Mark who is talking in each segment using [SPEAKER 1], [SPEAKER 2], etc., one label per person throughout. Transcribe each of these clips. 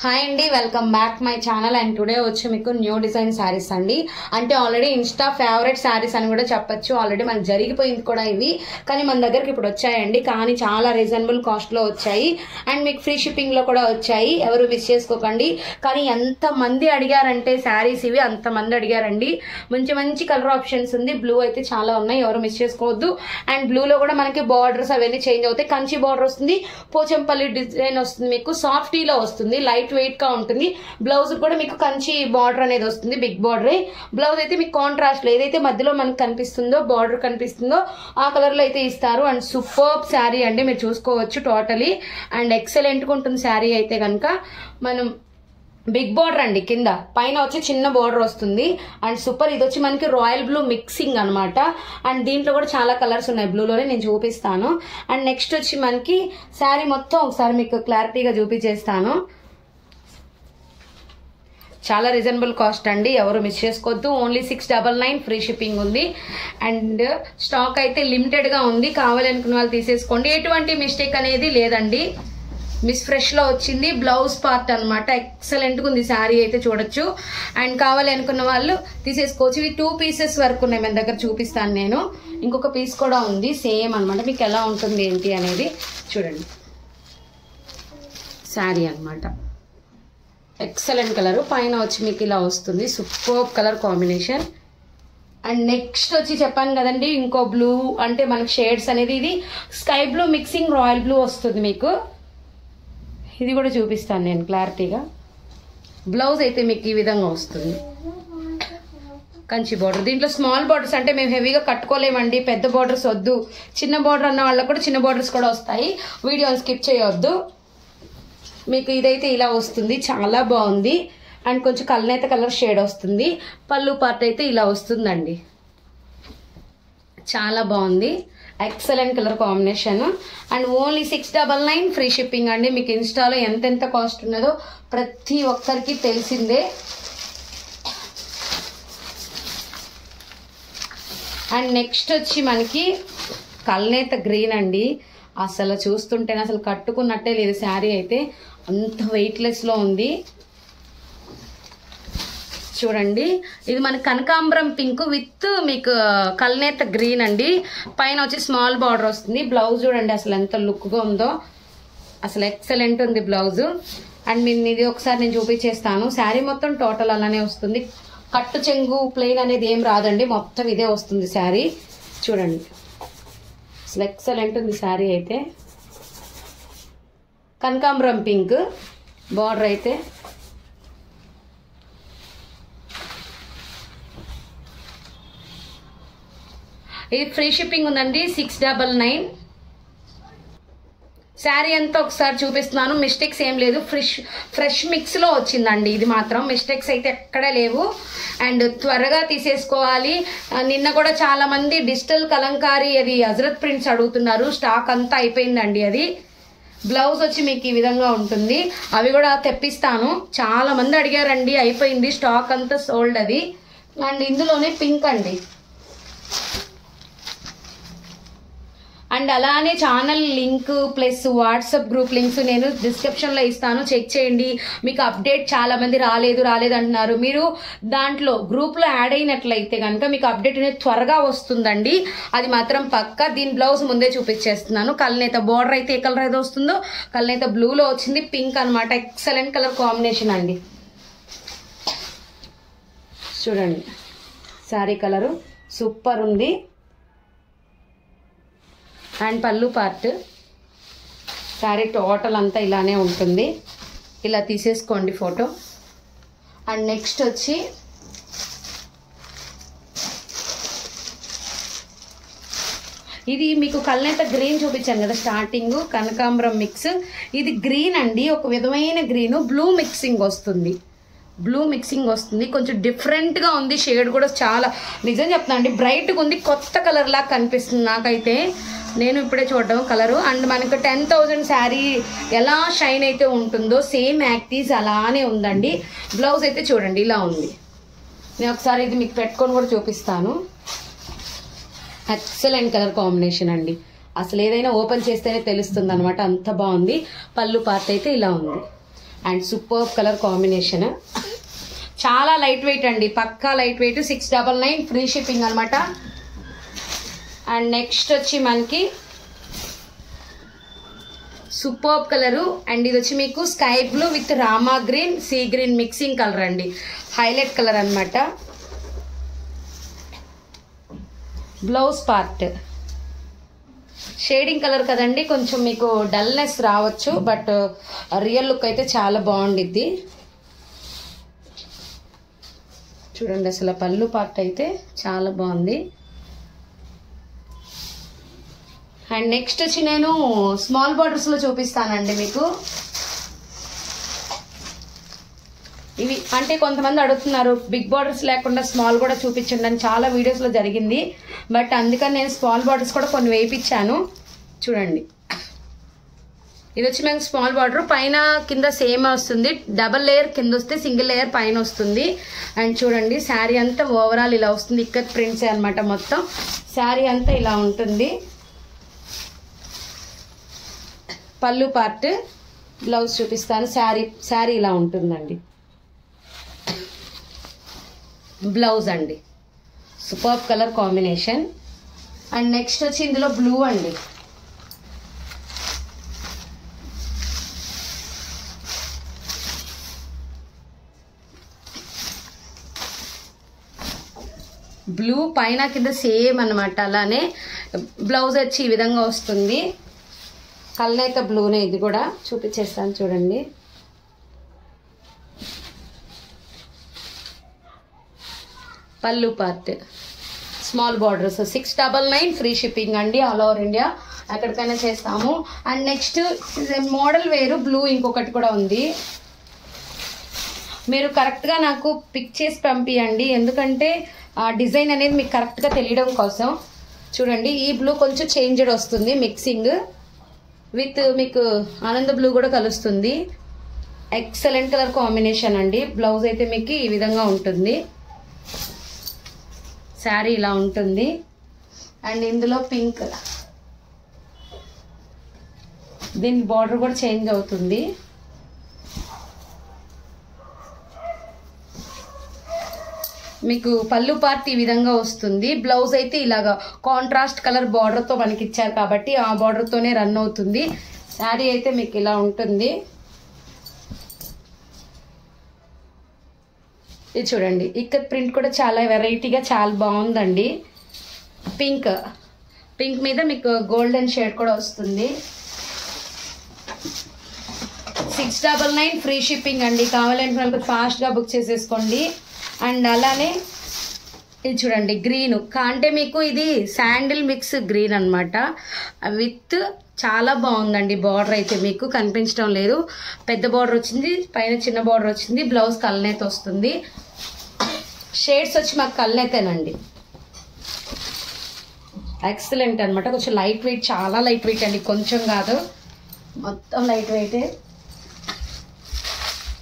[SPEAKER 1] Hi అండి, welcome back my channel. And today వచ్చి మీకు న్యూ డిజైన్ శారీస్ అండి. అంటే ఆల్రెడీ ఇన్స్టా ఫేవరెట్ శారీస్ అని కూడా చెప్పొచ్చు. ఆల్రెడీ మనకు జరిగిపోయింది కూడా ఇవి, కానీ మన దగ్గరికి ఇప్పుడు వచ్చాయండి. కానీ చాలా రీజనబుల్ కాస్ట్ లో వచ్చాయి అండ్ మీకు ఫ్రీ షిప్పింగ్ లో కూడా వచ్చాయి. ఎవరు మిస్ చేసుకోకండి. కానీ ఎంత మంది అడిగారంటే శారీస్ ఇవి, అంత మంది అడిగారండి. మంచి మంచి కలర్ ఆప్షన్స్ ఉంది. బ్లూ అయితే చాలా ఉన్నాయి, ఎవరు మిస్ చేసుకోవద్దు. అండ్ బ్లూలో కూడా మనకి బార్డర్స్ అవన్నీ చేంజ్ అవుతాయి. కంచి బార్డర్ వస్తుంది, పోచంపల్లి డిజైన్ వస్తుంది, మీకు సాఫ్టీలో వస్తుంది, లైట్ వెయిట్ గా ఉంటుంది. బ్లౌజ్ కూడా మీకు కంచి బార్డర్ అనేది వస్తుంది, బిగ్ బార్డర్. బ్లౌజ్ అయితే మీకు కాంట్రాస్ట్ లో ఏదైతే మధ్యలో మనకు కనిపిస్తుందో బార్డర్ కనిపిస్తుందో ఆ కలర్ లో అయితే ఇస్తారు. అండ్ సూపర్ శారీ అండి, మీరు చూసుకోవచ్చు టోటలీ. అండ్ ఎక్సలెంట్ గా ఉంటుంది శారీ అయితే కనుక. మనం బిగ్ బార్డర్ అండి, కింద పైన వచ్చి చిన్న బార్డర్ వస్తుంది. And super. ఇది వచ్చి మనకి రాయల్ బ్లూ మిక్సింగ్ అనమాట. అండ్ దీంట్లో కూడా చాలా కలర్స్ ఉన్నాయి, బ్లూలోనే నేను చూపిస్తాను. అండ్ నెక్స్ట్ వచ్చి మనకి శారీ మొత్తం ఒకసారి మీకు క్లారిటీగా చూపించేస్తాను. చాలా రీజనబుల్ కాస్ట్ అండి, ఎవరు మిస్ చేసుకోవద్దు. ఓన్లీ 699 ఫ్రీ షిప్పింగ్ ఉంది. అండ్ స్టాక్ అయితే లిమిటెడ్ గా ఉంది, కావాలనుకున్న వాళ్ళు తీసేసుకోండి. ఎటువంటి మిస్టేక్ అనేది లేదండి. మిస్ ఫ్రెష్ లో వచ్చింది, బ్లౌజ్ పార్ట్ అనమాట. ఎక్సలెంట్ గా ఉంది శారీ అయితే, చూడొచ్చు. అండ్ కావాలి అనుకున్న వాళ్ళు తీసేసుకోవచ్చు. ఇవి 2 పీసెస్ వరకు ఉన్నాయి మన దగ్గర, చూపిస్తాను నేను. ఇంకొక పీస్ కూడా ఉంది సేమ్ అనమాట. మీకు ఎలా ఉంటుంది ఏంటి అనేది చూడండి. శారీ అనమాట, ఎక్సలెంట్ కలర్. పైన వచ్చి మీకు ఇలా వస్తుంది, super colour combination. And next వచ్చి చెప్పాను కదండి, ఇంకో బ్లూ అంటే మనకి షేడ్స్ అనేది ఇది sky blue mixing royal blue వస్తుంది మీకు. ఇది కూడా చూపిస్తాను నేను క్లారిటీగా. బ్లౌజ్ అయితే మీకు ఈ విధంగా వస్తుంది, కంచి బార్డర్. దీంట్లో స్మాల్ బార్డర్స్ అంటే మేము హెవీగా కట్టుకోలేమండి, పెద్ద బార్డర్స్ వద్దు. చిన్న బార్డర్ అన్న వాళ్ళకు కూడా చిన్న బార్డర్స్ కూడా వస్తాయి, వీడియోని స్కిప్ చేయవద్దు. మీకు ఇదైతే ఇలా వస్తుంది, చాలా బాగుంది. అండ్ కొంచెం కల్నేత కలర్ షేడ్ వస్తుంది. పళ్ళు పార్ట్ అయితే ఇలా వస్తుందండి, చాలా బాగుంది. Excellent colour combination. And only 699 free shipping అండి. మీకు ఇన్స్టాలో ఎంతెంత కాస్ట్ ఉన్నదో ప్రతి ఒక్కరికి తెలిసిందే. అండ్ నెక్స్ట్ వచ్చి మనకి కల్నేత గ్రీన్ అండి. అసలు చూస్తుంటేనే అసలు కట్టుకున్నట్టే లేదు శారీ అయితే, అంత వెయిట్లెస్ లో ఉంది. చూడండి, ఇది మన కనకాంబరం పింక్ విత్ మీకు కల్నేత గ్రీన్ అండి. పైన వచ్చి స్మాల్ బార్డర్ వస్తుంది. బ్లౌజ్ చూడండి అసలు ఎంత లుక్ గా ఉందో, అసలు ఎక్సలెంట్ ఉంది బ్లౌజ్. అండ్ మీరు ఇది ఒకసారి నేను చూపించేస్తాను. శారీ మొత్తం టోటల్ అలానే వస్తుంది, కట్టు చెంగు ప్లెయిన్ అనేది ఏం రాదండి, మొత్తం ఇదే వస్తుంది శారీ. చూడండి అసలు ఎక్సలెంట్ ఉంది శారీ అయితే. కనకాంబరం పింక్ బార్డర్ అయితే. ఇది ఫ్రీ షిప్పింగ్ ఉందండి, 699. శారీ అంతా ఒకసారి చూపిస్తున్నాను, మిస్టేక్స్ ఏం లేదు. ఫ్రెష్ మిక్స్ లో వచ్చిందండి ఇది మాత్రం, మిస్టేక్స్ అయితే ఎక్కడ లేవు. అండ్ త్వరగా తీసేసుకోవాలి. నిన్న కూడా చాలా మంది డిజిటల్ కలంకారీ అది హజరత్ ప్రింట్స్ అడుగుతున్నారు, స్టాక్ అంతా అయిపోయిందండి అది. బ్లౌజ్ వచ్చి మీకు ఈ విధంగా ఉంటుంది, అవి కూడా తెప్పిస్తాను. చాలా మంది అడిగారండి, అయిపోయింది స్టాక్ అంతా సోల్డ్ అది. అండ్ ఇందులోనే పింక్ అండి. అండ్ అలానే channel link plus WhatsApp group links నేను డిస్క్రిప్షన్ లో ఇస్తాను, చెక్ చేయండి. మీకు అప్డేట్ చాలా మంది రాలేదు అంటున్నారు. మీరు దాంట్లో గ్రూప్ లో యాడ్ అయినట్లయితే కనుక మీకు అప్డేట్ అనేది త్వరగా వస్తుందండి, అది మాత్రం పక్కా. దీని బ్లౌజ్ ముందే చూపించేస్తున్నాను. కల్నేత బార్డర్ అయితే ఏ కలర్ అయితే వస్తుందో కల్నేత బ్లూలో వచ్చింది, పింక్ అనమాట. ఎక్సలెంట్ కలర్ కాంబినేషన్ అండి. చూడండి శారీ కలరు సూపర్ ఉంది. అండ్ పళ్ళు పార్ట్, శారీ టోటల్ అంతా ఇలానే ఉంటుంది. ఇలా తీసేసుకోండి ఫోటో. అండ్ నెక్స్ట్ వచ్చి ఇది మీకు కల్నేత గ్రీన్ చూపించాను కదా స్టార్టింగ్, కనకాంబరం మిక్స్. ఇది గ్రీన్ అండి, ఒక విధమైన గ్రీన్. బ్లూ మిక్సింగ్ వస్తుంది, కొంచెం డిఫరెంట్ గా ఉంది. షేడ్ కూడా చాలా, నిజం చెప్తాను అండి, బ్రైట్గా ఉంది, కొత్త కలర్ లాగా కనిపిస్తుంది నాకైతే. నేను ఇప్పుడే చూడడం కలరు. అండ్ మనకు 10,000 శారీ ఎలా షైన్ అయితే ఉంటుందో సేమ్ యాక్టీస్ అలానే ఉందండి. బ్లౌజ్ అయితే చూడండి ఇలా ఉంది. నేను ఒకసారి ఇది మీకు పెట్టుకొని కూడా చూపిస్తాను. ఎక్సలెంట్ కలర్ కాంబినేషన్ అండి. అసలు ఏదైనా ఓపెన్ చేస్తేనే తెలుస్తుంది అనమాట, అంత బాగుంది. పళ్ళు పార్ట్ అయితే ఇలా ఉంది. అండ్ సూపర్ కలర్ కాంబినేషన్, చాలా లైట్ వెయిట్ అండి, పక్కా లైట్ వెయిట్. 699 ఫ్రీ షిప్పింగ్ అనమాట. అండ్ నెక్స్ట్ వచ్చి మనకి సూపర్ కలరు, అండ్ ఇది వచ్చి మీకు sky blue with Rama green sea green mixing colour అండి, హైలైట్ కలర్ అనమాట. బ్లౌజ్ పార్ట్ షేడింగ్ కలర్ కదండి, కొంచెం మీకు డల్నెస్ రావచ్చు, బట్ రియల్ లుక్ అయితే చాలా బాగుండిద్ది. చూడండి అసలు పళ్ళు పార్ట్ అయితే చాలా బాగుంది. అండ్ నెక్స్ట్ వచ్చి నేను స్మాల్ బార్డర్స్లో చూపిస్తానండి మీకు. ఇవి అంటే కొంతమంది అడుగుతున్నారు బిగ్ బార్డర్స్ లేకుండా స్మాల్ కూడా చూపించండి అని, చాలా వీడియోస్లో జరిగింది. బట్ అందుకని నేను స్మాల్ బార్డర్స్ కూడా కొన్ని వేయించాను. చూడండి ఇది వచ్చి మనకి స్మాల్ బార్డర్, పైన కింద సేమ్ వస్తుంది, డబల్ లేయర్ కింద వస్తే సింగిల్ లేయర్ పైన వస్తుంది. అండ్ చూడండి శారీ అంతా ఓవరాల్ ఇలా వస్తుంది, ఇక్కత్ ప్రింట్సే అనమాట మొత్తం. శారీ అంతా ఇలా ఉంటుంది. పళ్ళు పార్ట్, బ్లౌజ్ చూపిస్తాను. శారీ ఇలా ఉంటుందండి. బ్లౌజ్ అండి super colour combination. And next వచ్చి ఇందులో బ్లూ అండి, బ్లూ పైన కింద సేమ్ అనమాట. అలానే బ్లౌజ్ వచ్చి ఈ విధంగా వస్తుంది. కల్నేత బ్లూనే, ఇది కూడా చూపించేస్తాను చూడండి. పళ్ళు part small borders, 699 free shipping అండి, ఆల్ ఓవర్ ఇండియా ఎక్కడికైనా చేస్తాము. అండ్ నెక్స్ట్ మోడల్ వేరు బ్లూ ఇంకొకటి కూడా ఉంది. మీరు కరెక్ట్గా నాకు పిక్ చేసి పంపియండి, ఎందుకంటే ఆ డిజైన్ అనేది మీకు కరెక్ట్గా తెలియడం కోసం. చూడండి ఈ బ్లూ కొంచెం చేంజ్డ్ వస్తుంది, మిక్సింగ్ విత్ మీకు ఆనంద బ్లూ కూడా కలుస్తుంది. ఎక్సలెంట్ కలర్ కాంబినేషన్ అండి. బ్లౌజ్ అయితే మీకు ఈ విధంగా ఉంటుంది, శారీ ఇలా ఉంటుంది. అండ్ ఇందులో పింక్, దీని బార్డర్ కూడా చేంజ్ అవుతుంది. మీకు పళ్ళు పార్ట్ ఈ విధంగా వస్తుంది. బ్లౌజ్ అయితే ఇలాగా కాంట్రాస్ట్ కలర్ బార్డర్తో మనకి ఇచ్చారు కాబట్టి ఆ బార్డర్తోనే రన్ అవుతుంది. శారీ అయితే మీకు ఇలా ఉంటుంది. ఇది చూడండి ఇక్కత్ ప్రింట్ కూడా చాలా వెరైటీగా చాలా బాగుందండి. పింక్ మీద మీకు గోల్డెన్ షేడ్ కూడా వస్తుంది. 699 ఫ్రీ షిప్పింగ్ అండి. కావాలంటే మనకు ఫాస్ట్గా బుక్ చేసేసుకోండి. అండ్ అలానే ఇది చూడండి గ్రీన్, అంటే మీకు ఇది శాండిల్ మిక్స్ గ్రీన్ అనమాట, విత్ చాలా బాగుందండి. బార్డర్ అయితే మీకు కనిపించడం లేదు, పెద్ద బార్డర్ వచ్చింది, పైన చిన్న బార్డర్ వచ్చింది. బ్లౌజ్ కల్నేత వస్తుంది. షేడ్స్ వచ్చి మాకు కల్నేతేనండి. ఎక్సలెంట్ అనమాట. కొంచెం లైట్ వెయిట్, చాలా లైట్ వెయిట్ అండి, కొంచెం కాదు మొత్తం లైట్ వెయిటే.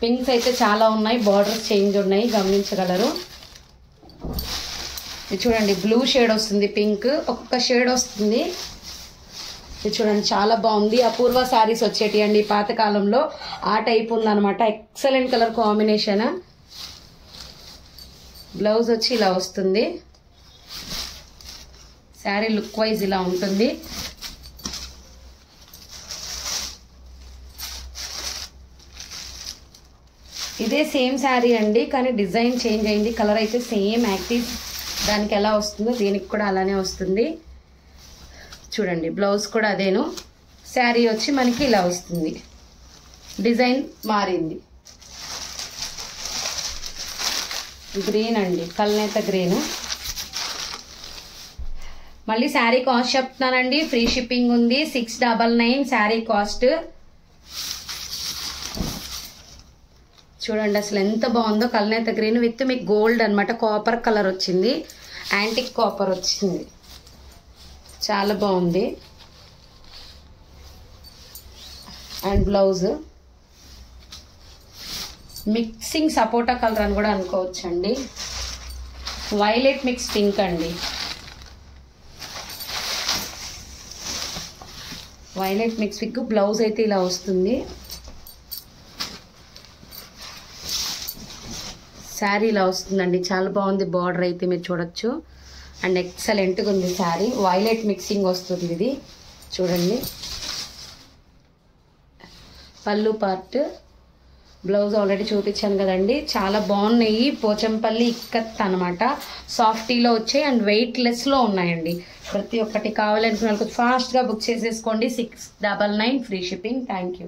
[SPEAKER 1] పింక్స్ అయితే చాలా ఉన్నాయి, బార్డర్స్ చేంజ్ ఉన్నాయి, గమనించగలరు. ఇది చూడండి బ్లూ షేడ్ వస్తుంది, పింక్ ఒక్కొక్క షేడ్ వస్తుంది. ఇది చూడండి చాలా బాగుంది. అపూర్వ శారీస్ వచ్చేటి అండి పాతకాలంలో, ఆ టైప్ ఉందన్నమాట. Excellent colour combination. బ్లౌజ్ వచ్చి ఇలా వస్తుంది. శారీ లుక్ వైజ్ ఇలా ఉంటుంది. ఇదే సేమ్ శారీ అండి, కానీ డిజైన్ చేంజ్ అయింది. కలర్ అయితే సేమ్ యాక్టివ్ దానికి ఎలా వస్తుందో దీనికి కూడా అలానే వస్తుంది. చూడండి బ్లౌజ్ కూడా అదేను. శారీ వచ్చి మనకి ఇలా వస్తుంది, డిజైన్ మారింది. గ్రీన్ అండి, కల్నేత గ్రీన్. మళ్ళీ శారీ కాస్ట్ చెప్తున్నానండి, ఫ్రీ షిప్పింగ్ ఉంది. 699 శారీ కాస్ట్. చూడండి అసలు ఎంత బాగుందో, కల్నేత గ్రీన్ విత్ మీకు గోల్డ్ అనమాట, కాపర్ కలర్ వచ్చింది, యాంటిక్ కాపర్ వచ్చింది, చాలా బాగుంది. And blouse mixing sapota colour అని కూడా అనుకోవచ్చండి. వైలెట్ మిక్స్ పింక్ అండి, వైలెట్ మిక్స్ పింక్. బ్లౌజ్ అయితే ఇలా వస్తుంది. శారీ ఇలా వస్తుందండి, చాలా బాగుంది. బార్డర్ అయితే మీరు చూడొచ్చు. అండ్ ఎక్సలెంట్గా ఉంది శారీ. వైలెట్ మిక్సింగ్ వస్తుంది ఇది చూడండి. పళ్ళు పార్ట్, బ్లౌజ్ ఆల్రెడీ చూపించాను కదండి. చాలా బాగున్నాయి. పోచంపల్లి ఇక్కత్ అనమాట. సాఫ్టీలో వచ్చాయి అండ్ వెయిట్లెస్లో ఉన్నాయండి. ప్రతి ఒక్కటి కావాలనుకున్న వాళ్ళకి ఫాస్ట్గా బుక్ చేసేసుకోండి. 699 ఫ్రీ షిప్పింగ్. Thank you.